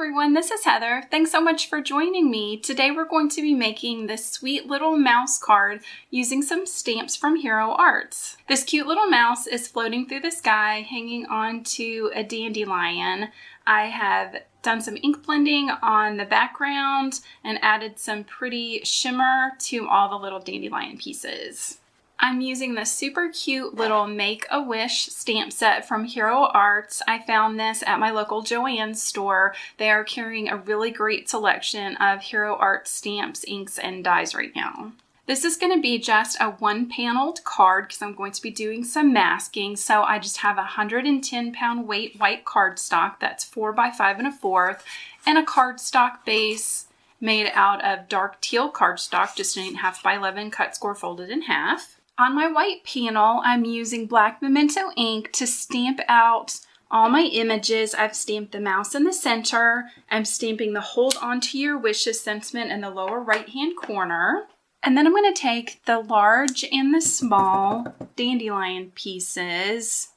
everyone, this is Heather. Thanks so much for joining me. Today we're going to be making this sweet little mouse card using some stamps from Hero Arts. This cute little mouse is floating through the sky hanging onto a dandelion. I have done some ink blending on the background and added some pretty shimmer to all the little dandelion pieces. I'm using this super cute little Make-A-Wish stamp set from Hero Arts. I found this at my local Joann's store. They are carrying a really great selection of Hero Arts stamps, inks, and dies right now. This is going to be just a one-paneled card because I'm going to be doing some masking. So I just have a 110-pound weight white cardstock that's 4 by 5 1/4 and a cardstock base made out of dark teal cardstock, just an 8.5 by 11 cut score folded in half. On my white panel, I'm using black memento ink to stamp out all my images. I've stamped the mouse in the center. I'm stamping the hold on to your wishes sentiment in the lower right-hand corner. And then I'm going to take the large and the small dandelion pieces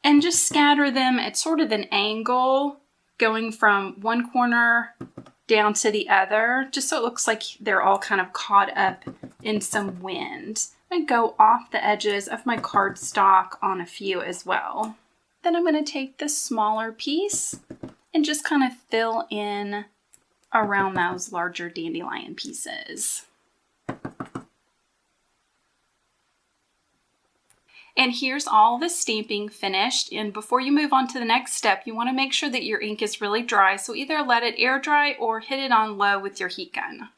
and just scatter them at sort of an angle, going from one corner down to the other, just so it looks like they're all kind of caught up in some wind. And go off the edges of my cardstock on a few as well. Then I'm going to take the smaller piece and just kind of fill in around those larger dandelion pieces. And here's all the stamping finished. And before you move on to the next step, you want to make sure that your ink is really dry. So either let it air dry or hit it on low with your heat gun.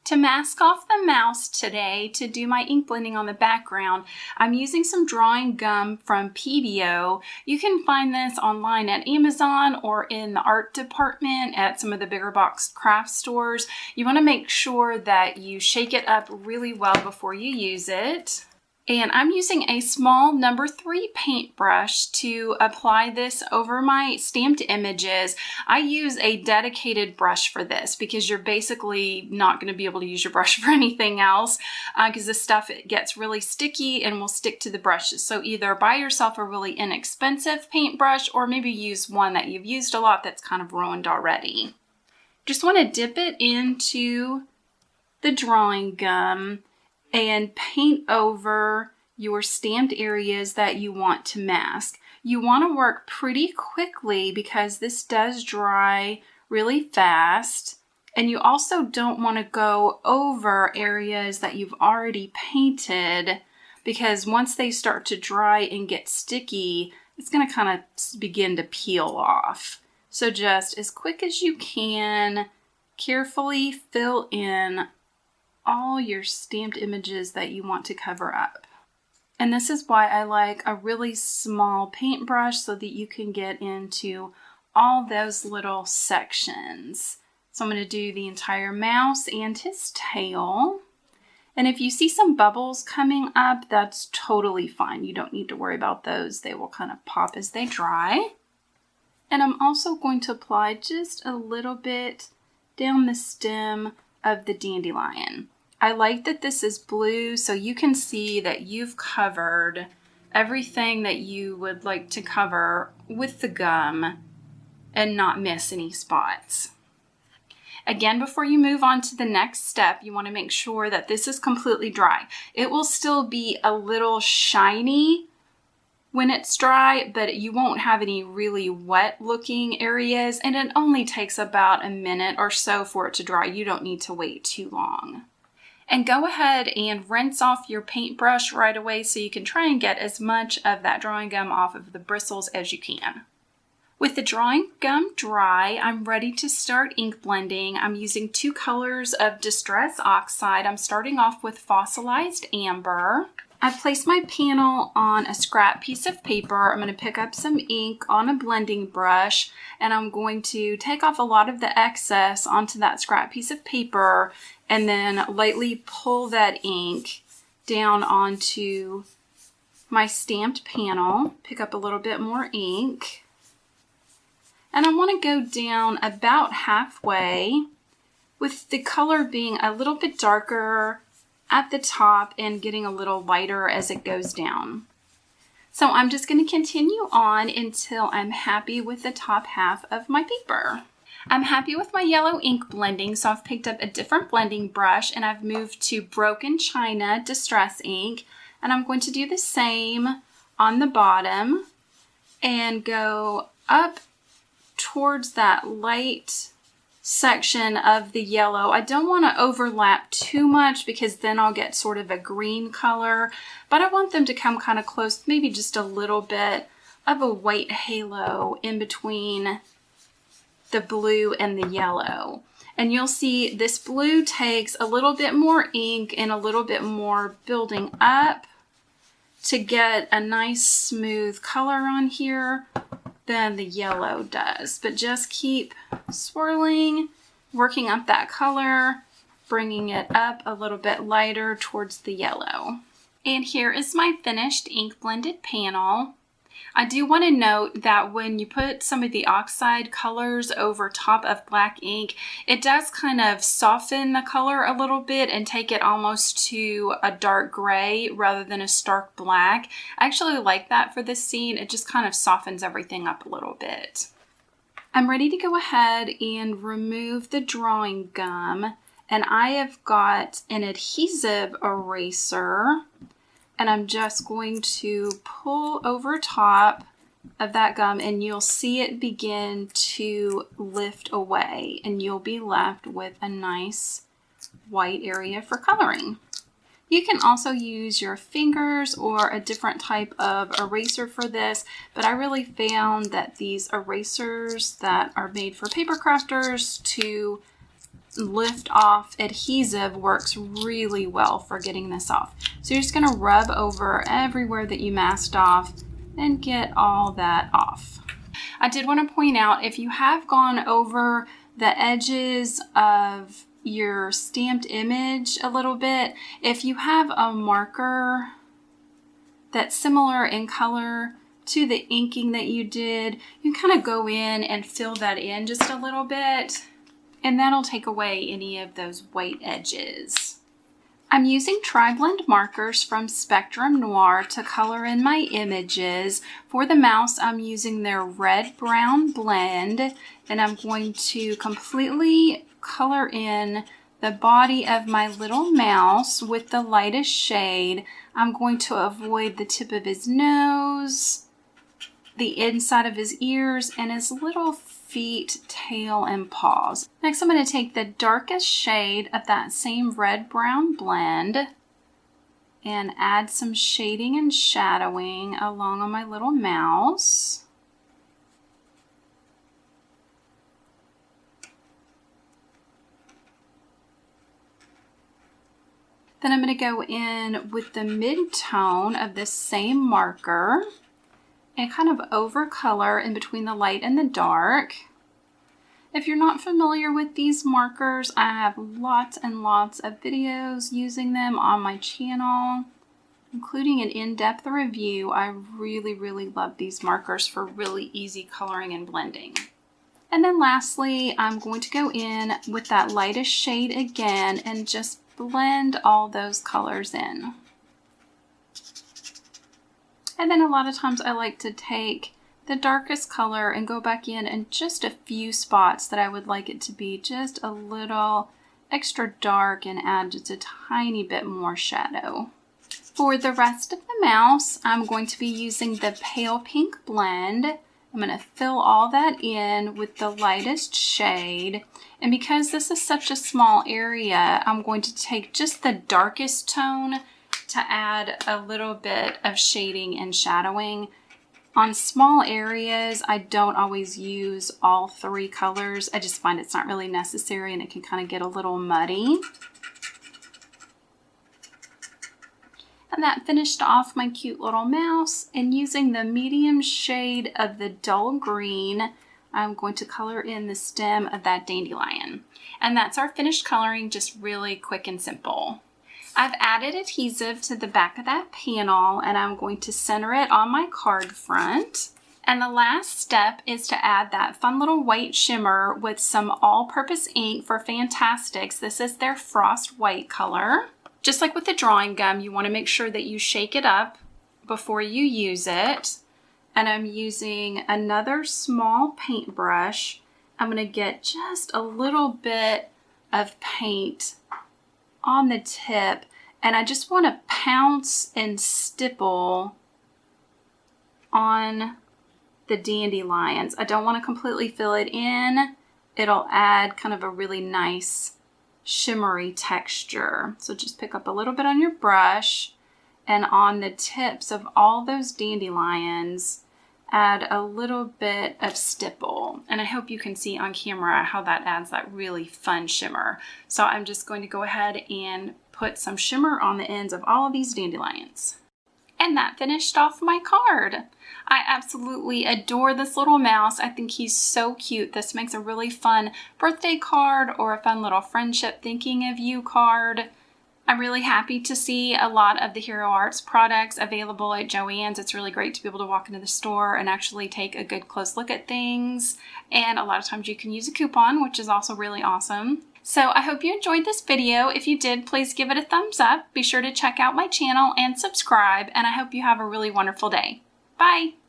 To mask off the mouse today, to do my ink blending on the background, I'm using some drawing gum from PBO. You can find this online at Amazon or in the art department at some of the bigger box craft stores. You want to make sure that you shake it up really well before you use it. And I'm using a small number 3 paintbrush to apply this over my stamped images. I use a dedicated brush for this because you're basically not going to be able to use your brush for anything else because this stuff, it gets really sticky and will stick to the brushes. So either buy yourself a really inexpensive paintbrush or maybe use one that you've used a lot that's kind of ruined already. Just want to dip it into the drawing gum and paint over your stamped areas that you want to mask. You want to work pretty quickly because this does dry really fast. And you also don't want to go over areas that you've already painted because once they start to dry and get sticky, it's going to kind of begin to peel off. So just as quick as you can, carefully fill in all your stamped images that you want to cover up. And this is why I like a really small paintbrush so that you can get into all those little sections. So I'm going to do the entire mouse and his tail. And if you see some bubbles coming up, that's totally fine. You don't need to worry about those. They will kind of pop as they dry. And I'm also going to apply just a little bit down the stem of the dandelion. I like that this is blue so you can see that you've covered everything that you would like to cover with the gum and not miss any spots. Again, before you move on to the next step, you want to make sure that this is completely dry. It will still be a little shiny when it's dry, but you won't have any really wet looking areas, and it only takes about a minute or so for it to dry. You don't need to wait too long. And go ahead and rinse off your paintbrush right away so you can try and get as much of that drawing gum off of the bristles as you can. With the drawing gum dry, I'm ready to start ink blending. I'm using 2 colors of Distress Oxide. I'm starting off with Fossilized Amber. I've placed my panel on a scrap piece of paper. I'm going to pick up some ink on a blending brush and I'm going to take off a lot of the excess onto that scrap piece of paper and then lightly pull that ink down onto my stamped panel. Pick up a little bit more ink. And I want to go down about halfway with the color being a little bit darker at the top and getting a little lighter as it goes down. So I'm just going to continue on until I'm happy with the top half of my paper. I'm happy with my yellow ink blending, so I've picked up a different blending brush and I've moved to Broken China Distress Ink, and I'm going to do the same on the bottom and go up towards that light section of the yellow. I don't want to overlap too much because then I'll get sort of a green color, but I want them to come kind of close, maybe just a little bit of a white halo in between the blue and the yellow. And you'll see this blue takes a little bit more ink and a little bit more building up to get a nice smooth color on here than the yellow does. But just keep swirling, working up that color, bringing it up a little bit lighter towards the yellow. And here is my finished ink blended panel. I do want to note that when you put some of the Oxide colors over top of black ink, it does kind of soften the color a little bit and take it almost to a dark gray rather than a stark black. I actually like that for this scene. It just kind of softens everything up a little bit. I'm ready to go ahead and remove the drawing gum, and I have got an adhesive eraser. And I'm just going to pull over top of that gum and you'll see it begin to lift away and you'll be left with a nice white area for coloring. You can also use your fingers or a different type of eraser for this, but I really found that these erasers that are made for paper crafters to lift off adhesive works really well for getting this off. So you're just going to rub over everywhere that you masked off and get all that off. I did want to point out, if you have gone over the edges of your stamped image a little bit, if you have a marker that's similar in color to the inking that you did, you can kind of go in and fill that in just a little bit, and that'll take away any of those white edges. I'm using Tri-Blend markers from Spectrum Noir to color in my images. For the mouse, I'm using their red-brown blend, and I'm going to completely color in the body of my little mouse with the lightest shade. I'm going to avoid the tip of his nose, the inside of his ears, and his little feet, tail, and paws. Next, I'm going to take the darkest shade of that same red-brown blend and add some shading and shadowing along on my little mouse. Then I'm going to go in with the mid-tone of this same marker and kind of overcolor in between the light and the dark. If you're not familiar with these markers, I have lots and lots of videos using them on my channel, including an in-depth review. I really love these markers for really easy coloring and blending. And then lastly, I'm going to go in with that lightest shade again and just blend all those colors in. And then a lot of times I like to take the darkest color and go back in just a few spots that I would like it to be just a little extra dark and add just a tiny bit more shadow. For the rest of the mouse, I'm going to be using the pale pink blend. I'm going to fill all that in with the lightest shade. And because this is such a small area, I'm going to take just the darkest tone to add a little bit of shading and shadowing. On small areas, I don't always use all three colors. I just find it's not really necessary and it can kind of get a little muddy. And that finished off my cute little mouse. And using the medium shade of the dull green, I'm going to color in the stem of that dandelion. And that's our finished coloring, just really quick and simple. I've added adhesive to the back of that panel and I'm going to center it on my card front. And the last step is to add that fun little white shimmer with some all-purpose ink for Fantastics. This is their Frost White color. Just like with the drawing gum, you want to make sure that you shake it up before you use it. And I'm using another small paintbrush I'm going to get just a little bit of paint on the tip, and I just want to pounce and stipple on the dandelions. I don't want to completely fill it in. It'll add kind of a really nice shimmery texture. So just pick up a little bit on your brush, and on the tips of all those dandelions, add a little bit of stipple. And I hope you can see on camera how that adds that really fun shimmer. So I'm just going to go ahead and put some shimmer on the ends of all of these dandelions. And that finished off my card. I absolutely adore this little mouse. I think he's so cute. This makes a really fun birthday card or a fun little friendship thinking of you card. I'm really happy to see a lot of the Hero Arts products available at Joann's. It's really great to be able to walk into the store and actually take a good close look at things. And a lot of times you can use a coupon, which is also really awesome. So I hope you enjoyed this video. If you did, please give it a thumbs up. Be sure to check out my channel and subscribe. And I hope you have a really wonderful day. Bye!